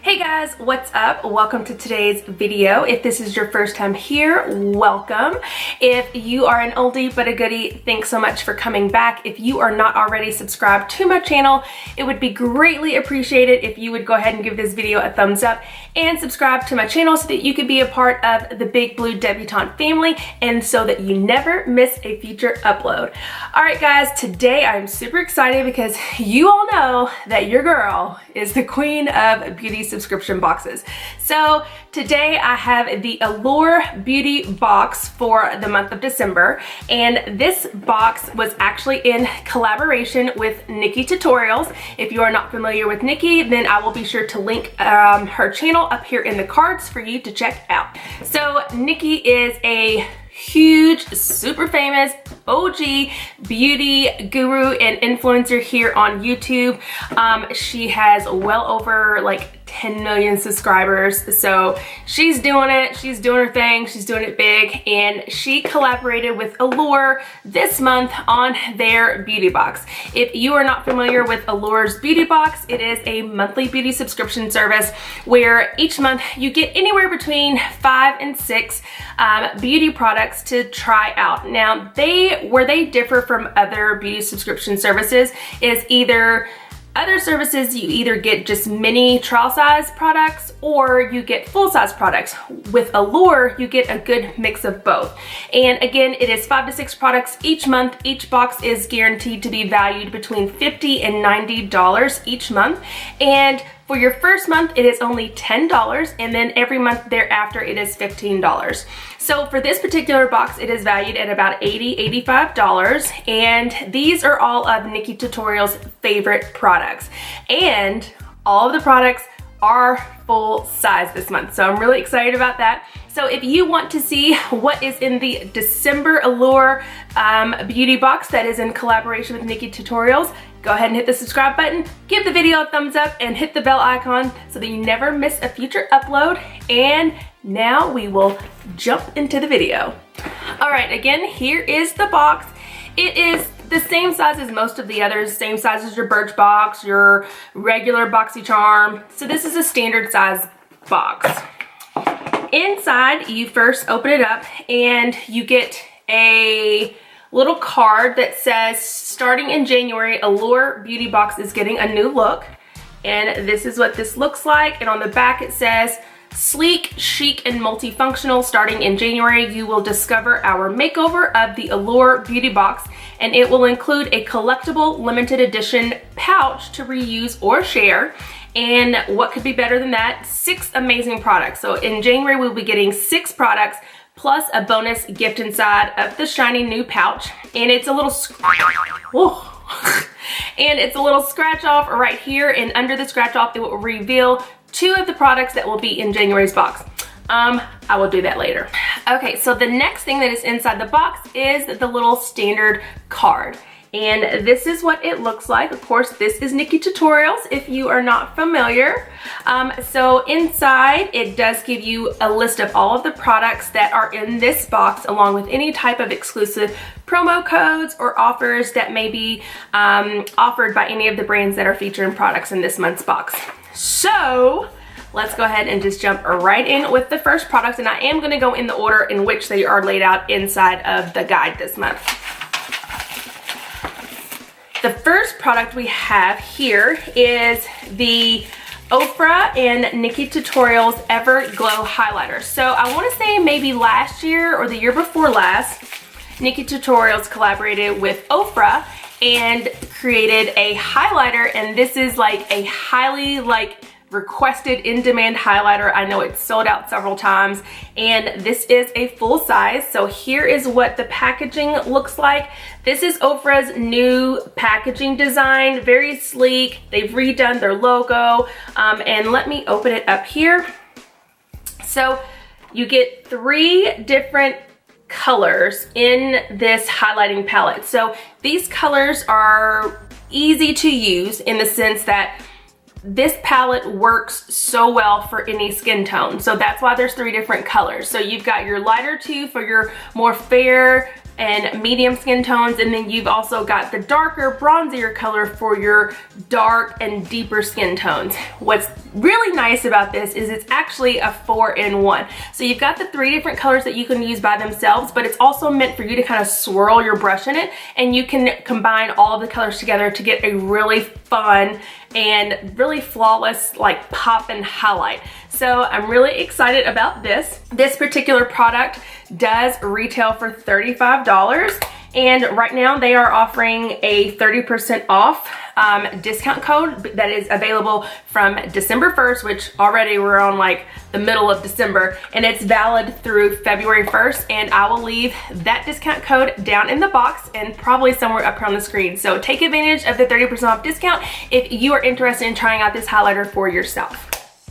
Hey guys, what's up? Welcome to today's video. If this is your first time here, welcome. If you are an oldie but a goodie, thanks so much for coming back. If you are not already subscribed to my channel, it would be greatly appreciated if you would go ahead and give this video a thumbs up and subscribe to my channel so that you could be a part of the Big Blue Debutante family and so that you never miss a future upload. All right guys, today I'm super excited because you all know that your girl is the queen of beauty subscription boxes. So today I have the Allure beauty box for the month of December, and this box was actually in collaboration with Nikkitutorials. If you are not familiar with Nikki, then I will be sure to link her channel up here in the cards for you to check out. So Nikki is a huge, super famous OG beauty guru and influencer here on YouTube. She has well over like 10 million subscribers. So she's doing it. She's doing her thing. She's doing it big. And she collaborated with Allure this month on their beauty box. If you are not familiar with Allure's beauty box, it is a monthly beauty subscription service where each month you get anywhere between 5 and 6 beauty products to try out. Now, where they differ from other beauty subscription services is other services you either get just mini trial size products or you get full size products. With Allure, you get a good mix of both. And again, it is 5 to 6 products each month. Each box is guaranteed to be valued between $50 and $90 each month. And for your first month, it is only $10, and then every month thereafter, it is $15. So for this particular box, it is valued at about $80, $85, and these are all of Nikkitutorials' favorite products. And all of the products are full size this month, so I'm really excited about that. So if you want to see what is in the December Allure beauty box that is in collaboration with Nikkitutorials, go ahead and hit the subscribe button, give the video a thumbs up, and hit the bell icon so that you never miss a future upload. And now we will jump into the video. All right, again, here is the box. It is the same size as most of the others, same size as your Birchbox, your regular BoxyCharm. So this is a standard size box. Inside, you first open it up and you get a little card that says, starting in January, Allure Beauty Box is getting a new look. And this is what this looks like. And on the back it says, sleek, chic, and multifunctional. Starting in January, you will discover our makeover of the Allure Beauty Box, and it will include a collectible limited edition pouch to reuse or share. And what could be better than that? 6 amazing products. So in January, we'll be getting 6 products plus a bonus gift inside of the shiny new pouch. And it's a little and it's a little scratch off right here, and under the scratch off, it will reveal 2 of the products that will be in January's box. I will do that later. Okay, so the next thing that is inside the box is the little standard card. And this is what it looks like. Of course, this is Nikkitutorials if you are not familiar. So inside, it does give you a list of all of the products that are in this box, along with any type of exclusive promo codes or offers that may be offered by any of the brands that are featuring products in this month's box. So let's go ahead and just jump right in with the first product, and I am gonna go in the order in which they are laid out inside of the guide this month. The first product we have here is the Ofra and Nikkitutorials Everglow Highlighter. So I wanna say maybe last year or the year before last, Nikkitutorials collaborated with Ofra and created a highlighter, and this is like a highly requested in-demand highlighter. I know it's sold out several times, and this is a full size. So here is what the packaging looks like. This is Ofra's new packaging design, very sleek. They've redone their logo, and let me open it up here. So you get 3 different colors in this highlighting palette. So these colors are easy to use in the sense that this palette works so well for any skin tone. So that's why there's 3 different colors. So you've got your lighter 2 for your more fair and medium skin tones, and then you've also got the darker, bronzier color for your dark and deeper skin tones. What's really nice about this is it's actually a 4-in-1. So you've got the 3 different colors that you can use by themselves, but it's also meant for you to kind of swirl your brush in it, and you can combine all of the colors together to get a really fun and really flawless like pop and highlight. So I'm really excited about this. This particular product does retail for $35, and right now they are offering a 30% off discount code that is available from December 1st, which already we're on like the middle of December, and it's valid through February 1st, and I will leave that discount code down in the box and probably somewhere up here on the screen. So take advantage of the 30% off discount if you are interested in trying out this highlighter for yourself.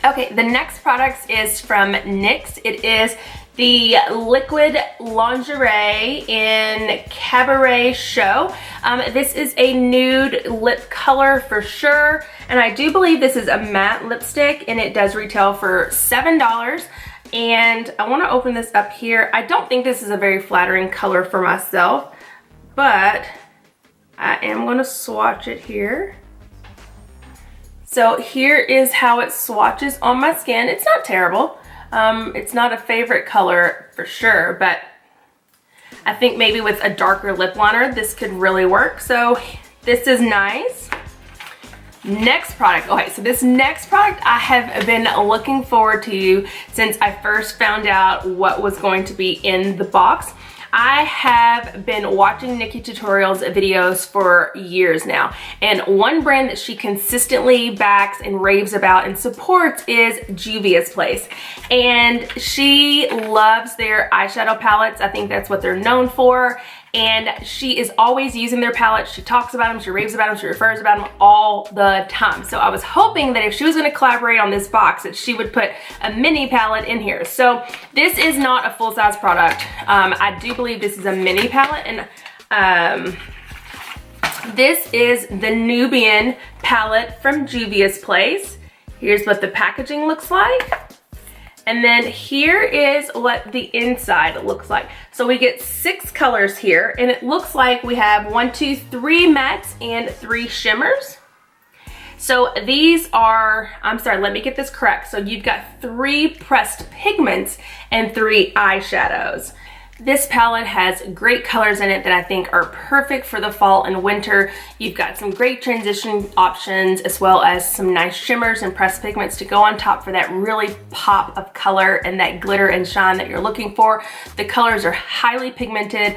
Okay, the next product is from NYX. It is the Liquid Lingerie in Cabaret Show. This is a nude lip color for sure, and I do believe this is a matte lipstick, and it does retail for $7. And I want to open this up here. I don't think this is a very flattering color for myself, but I am going to swatch it here. So here is how it swatches on my skin. It's not terrible. It's not a favorite color for sure, but I think maybe with a darker lip liner, this could really work. So this is nice. Next product. Okay, so this next product I have been looking forward to since I first found out what was going to be in the box. I have been watching Nikkitutorials videos for years now, and one brand that she consistently backs and raves about and supports is Juvia's Place, and she loves their eyeshadow palettes. I think that's what they're known for, and she is always using their palettes. She talks about them, she raves about them, she refers about them all the time. So I was hoping that if she was going to collaborate on this box, that she would put a mini palette in here. So this is not a full-size product. I do believe this is a mini palette, and this is the Nubian palette from Juvia's Place. Here's what the packaging looks like. And then here is what the inside looks like. So we get 6 colors here, and it looks like we have 1, 2, 3 mattes and 3 shimmers. So these are, I'm sorry, let me get this correct. So you've got 3 pressed pigments and 3 eyeshadows. This palette has great colors in it that I think are perfect for the fall and winter. You've got some great transition options as well as some nice shimmers and pressed pigments to go on top for that really pop of color and that glitter and shine that you're looking for. The colors are highly pigmented.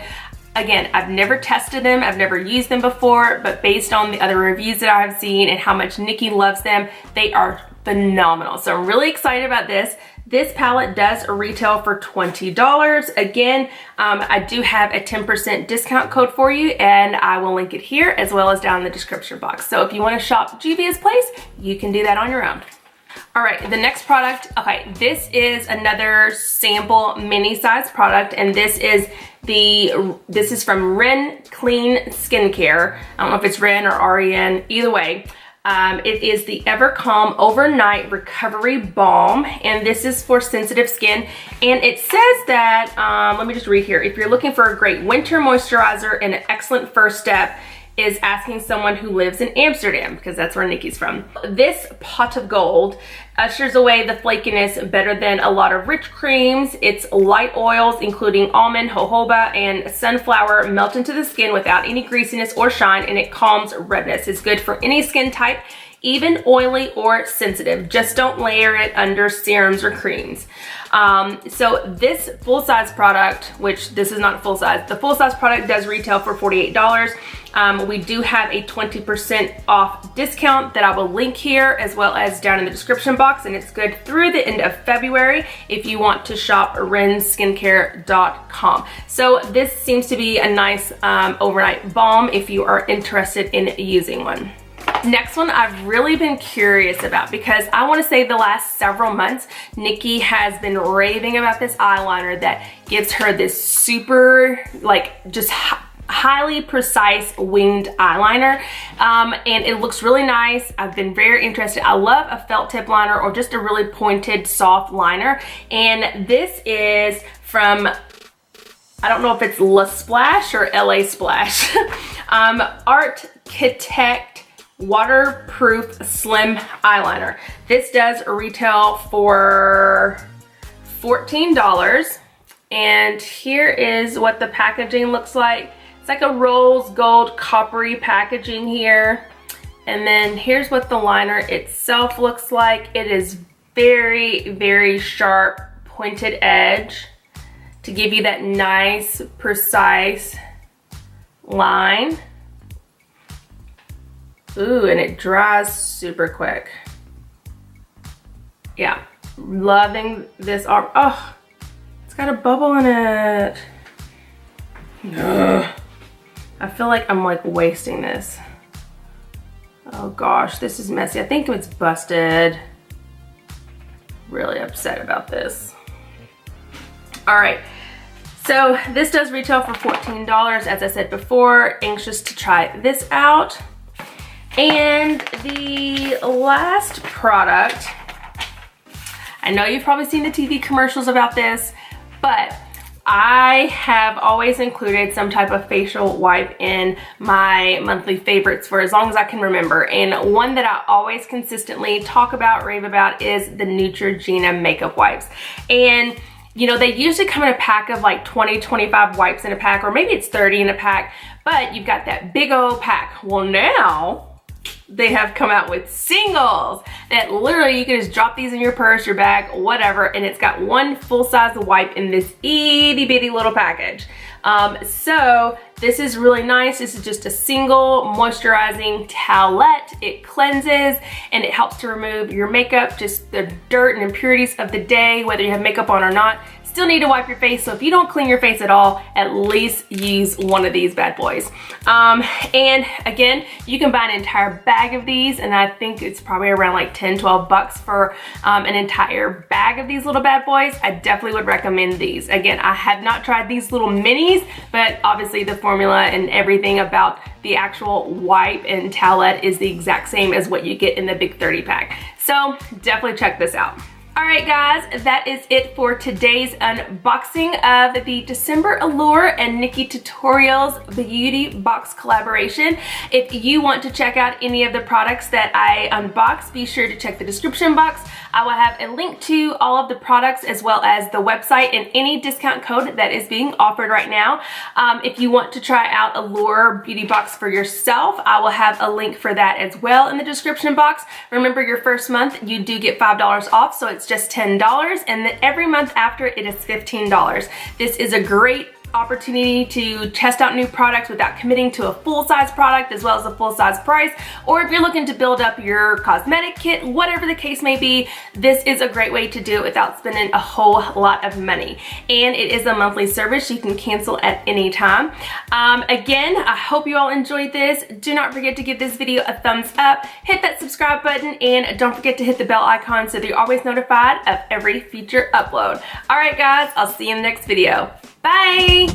Again, I've never tested them, I've never used them before, but based on the other reviews that I've seen and how much Nikki loves them, they are phenomenal. So I'm really excited about this. This palette does retail for $20. Again, I do have a 10% discount code for you, and I will link it here as well as down in the description box. So if you want to shop Juvia's Place, you can do that on your own. All right, the next product, okay, this is another sample mini size product, and this is from Ren Clean Skincare. I don't know if it's Ren or REN, either way. It is the Ever Calm Overnight Recovery Balm, and this is for sensitive skin. And it says that, let me just read here, if you're looking for a great winter moisturizer and an excellent first step, is asking someone who lives in Amsterdam, because that's where Nikki's from. This pot of gold ushers away the flakiness better than a lot of rich creams. Its light oils, including almond, jojoba, and sunflower, melt into the skin without any greasiness or shine, and it calms redness. It's good for any skin type, even oily or sensitive. Just don't layer it under serums or creams. So this full-size product, which this is not full-size, the full-size product does retail for $48. We do have a 20% off discount that I will link here as well as down in the description box, and it's good through the end of February if you want to shop renskincare.com. So this seems to be a nice overnight balm if you are interested in using one. Next one I've really been curious about because I want to say the last several months Nikki has been raving about this eyeliner that gives her this super like just highly precise winged eyeliner, and it looks really nice. I've been very interested. I love a felt tip liner or just a really pointed soft liner, and this is from I don't know if it's La Splash or LA Splash. Architect Waterproof Slim Eyeliner. This does retail for $14. And here is what the packaging looks like. It's like a rose gold coppery packaging here. And then here's what the liner itself looks like. It is very, very sharp, pointed edge to give you that nice, precise line. Ooh, and it dries super quick. Yeah, loving this. Oh, it's got a bubble in it. Ugh. I feel like I'm like wasting this. Oh gosh, this is messy. I think it's busted. Really upset about this. All right, so this does retail for $14, as I said before. Anxious to try this out. And the last product, I know you've probably seen the TV commercials about this, but I have always included some type of facial wipe in my monthly favorites for as long as I can remember. And one that I always consistently talk about, rave about, is the Neutrogena makeup wipes. And you know, they usually come in a pack of like 20, 25 wipes in a pack, or maybe it's 30 in a pack, but you've got that big old pack. Well, now they have come out with singles that literally you can just drop these in your purse, your bag, whatever, and it's got one full-size wipe in this itty bitty little package. So this is really nice. This is just a single moisturizing towelette. It cleanses and it helps to remove your makeup, just the dirt and impurities of the day, whether you have makeup on or not. Still need to wipe your face, so if you don't clean your face at all, at least use one of these bad boys. And again, you can buy an entire bag of these, and I think it's probably around like 10, 12 bucks for an entire bag of these little bad boys. I definitely would recommend these. Again, I have not tried these little minis, but obviously the formula and everything about the actual wipe and towelette is the exact same as what you get in the big 30 pack. So definitely check this out. All right, guys, that is it for today's unboxing of the December Allure and Nikkitutorials Beauty Box collaboration. If you want to check out any of the products that I unboxed, be sure to check the description box. I will have a link to all of the products as well as the website and any discount code that is being offered right now. If you want to try out Allure Beauty Box for yourself, I will have a link for that as well in the description box. Remember, your first month, you do get $5 off, so it's just $10, and then every month after it is $15. This is a great opportunity to test out new products without committing to a full-size product as well as a full-size price, or if you're looking to build up your cosmetic kit, whatever the case may be, this is a great way to do it without spending a whole lot of money. And it is a monthly service. You can cancel at any time. Again, I hope you all enjoyed this. Do not forget to give this video a thumbs up, hit that subscribe button, and don't forget to hit the bell icon so that you're always notified of every future upload. All right, guys, I'll see you in the next video. Bye!